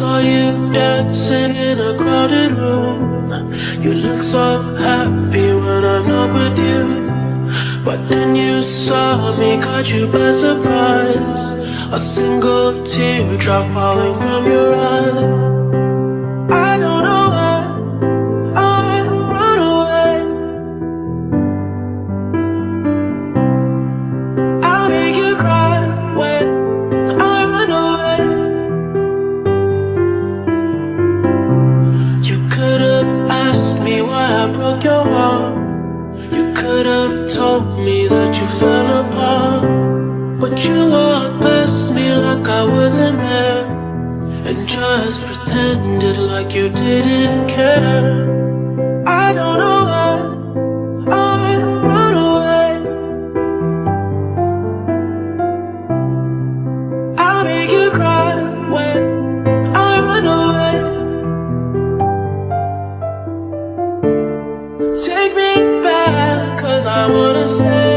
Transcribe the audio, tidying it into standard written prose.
saw you dancing in a crowded room. You look so happy when I'm not with you. But then you saw me, caught you by surprise. A single teardrop falling from your eye. I don't know why I run away. I make you cry when I run away. You could have asked me why I broke your heart. You could have told me that you fell apart. But you walked past me like I wasn't there, and just pretended like you didn't care. I don't know why I run away. I make you cry when I run away. Take me back, 'cause I wanna stay.